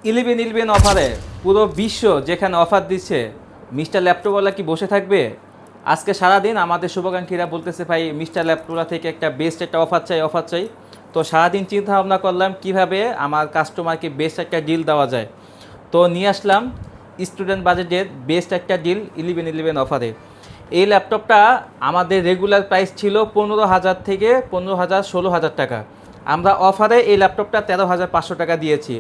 1111 অফারে পুরো বিশ্ব যেখানে অফার দিচ্ছে, মিস্টার ল্যাপটপওয়ালা কি বসে থাকবে? আজকে সারাদিন আমাদের শুভাকাঙ্ক্ষীরা বলতেছে ভাই মিস্টার ল্যাপটপওয়ালা থেকে একটা বেস্ট একটা অফার চাই, অফার চাই। তো সারাদিন চিন্তা ভাবনা করলাম কিভাবে আমার কাস্টমারকে বেস্ট একটা ডিল দেওয়া যায়। তো নিয়ে আসলাম স্টুডেন্ট বাজেটের বেস্ট একটা ডিল 1111 অফারে। এই ল্যাপটপটা আমাদের রেগুলার প্রাইস ছিল 15,000 থেকে 15,000 16,000 টাকা। আমরা অফারে এই ল্যাপটপটা 13,500 টাকা দিয়েছি।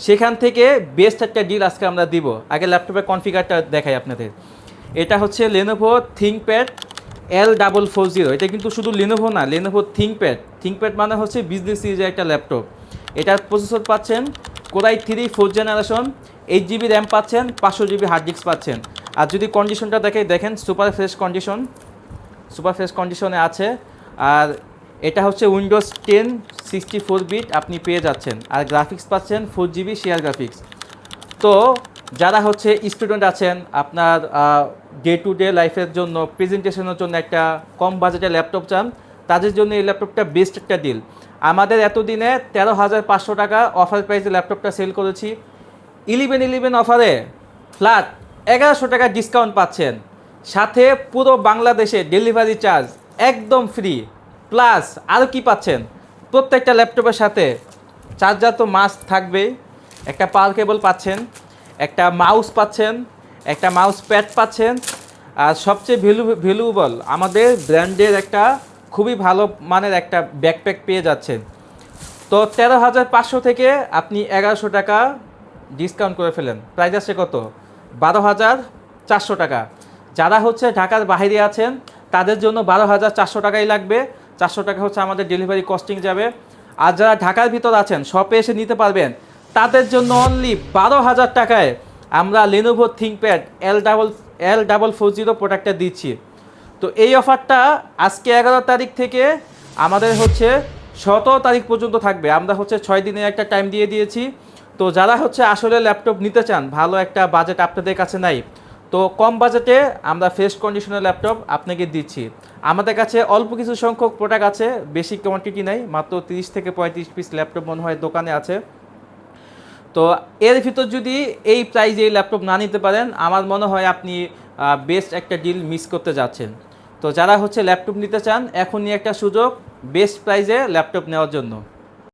সেখান থেকে বেস্ট একটা ডিল আজকে আমরা দিব। আগে ল্যাপটপের কনফিগারটা দেখাই আপনাদের। এটা হচ্ছে লেনোভো থিংকপ্যাড L440। এটা কিন্তু শুধু লেনোভো না, লেনোভো থিংকপ্যাড মানে হচ্ছে বিজনেস সিরিজের একটা ল্যাপটপ। এটার প্রসেসর পাচ্ছেন core i 3 4th generation, 8 GB RAM পাচ্ছেন, 500 GB হার্ড ডিস্ক পাচ্ছেন। আর যদি কন্ডিশনটা দেখেন সুপার ফ্রেশ কন্ডিশনে আছে। আর এটা হচ্ছে উইন্ডোজ 10 64 বিট আপনি পেয়ে যাচ্ছেন। আর গ্রাফিক্স পাচ্ছেন 4 GB শেয়ার গ্রাফিক্স। তো যারা হচ্ছে স্টুডেন্ট আছেন, আপনার ডে টু ডে লাইফের জন্য, প্রেজেন্টেশনের জন্য একটা কম বাজেটের ল্যাপটপ চান, তাদের জন্য এই ল্যাপটপটা বেস্ট একটা ডিল। আমাদের এতদিনে 13,500 টাকা অফার প্রাইসে ল্যাপটপটা সেল করেছি। 1111 অফারে ফ্ল্যাট 1100 টাকা ডিসকাউন্ট পাচ্ছেন, সাথে পুরো বাংলাদেশে ডেলিভারি চার্জ একদম ফ্রি। প্লাস আরও কি পাচ্ছেন, প্রত্যেকটা ল্যাপটপের সাথে চার্জার তো মাস্ট থাকবেই, একটা পাওয়ার কেবল পাচ্ছেন, একটা মাউস পাচ্ছেন, একটা মাউস প্যাড পাচ্ছেন। আর সবচেয়ে ভ্যালুয়েবল আমাদের ব্র্যান্ডের একটা খুবই ভালো মানের একটা ব্যাকপ্যাক পেয়ে যাচ্ছেন। তো 13,500 থেকে আপনি 1100 টাকা ডিসকাউন্ট করে ফেলেন, প্রাইস আসছে কত? 12,400 টাকা। যারা হচ্ছে ঢাকার বাইরে আছেন তাদের জন্য 12,400 টাকাই লাগবে। 400 টাকা হচ্ছে আমাদের ডেলিভারি কস্টিং যাবে। আর যারা ঢাকার ভিতর আছেন শপে এসে নিতে পারবেন, তাদের জন্য অনলি 12,000 টাকায় আমরা লেনোভো থিংকপ্যাড L440 প্রোডাক্টটা দিচ্ছি। তো এই অফারটা আজকে 11 তারিখ থেকে আমাদের হচ্ছে 17 তারিখ পর্যন্ত থাকবে। আমরা হচ্ছে 6 দিনের একটা টাইম দিয়ে দিয়েছি। তো যারা হচ্ছে আসলে ল্যাপটপ নিতে চান, ভালো একটা বাজেট আপনাদের কাছে নাই, তো কম বাজেটে আমরা ফ্রেশ কন্ডিশনের ল্যাপটপ আপনাকে দিচ্ছি। আমাদের কাছে অল্প কিছু সংখ্যক প্রোডাক্ট আছে, বেশি কোয়ান্টিটি নাই, মাত্র 30 থেকে 35 পিস ল্যাপটপ মনে হয় দোকানে আছে। তো এর ভিতর যদি এই প্রাইজে এই ল্যাপটপ না নিতে পারেন, আমার মনে হয় আপনি বেস্ট একটা ডিল মিস করতে যাচ্ছেন। তো যারা হচ্ছে ল্যাপটপ নিতে চান, এখনই একটা সুযোগ বেস্ট প্রাইজে ল্যাপটপ নেওয়ার জন্য।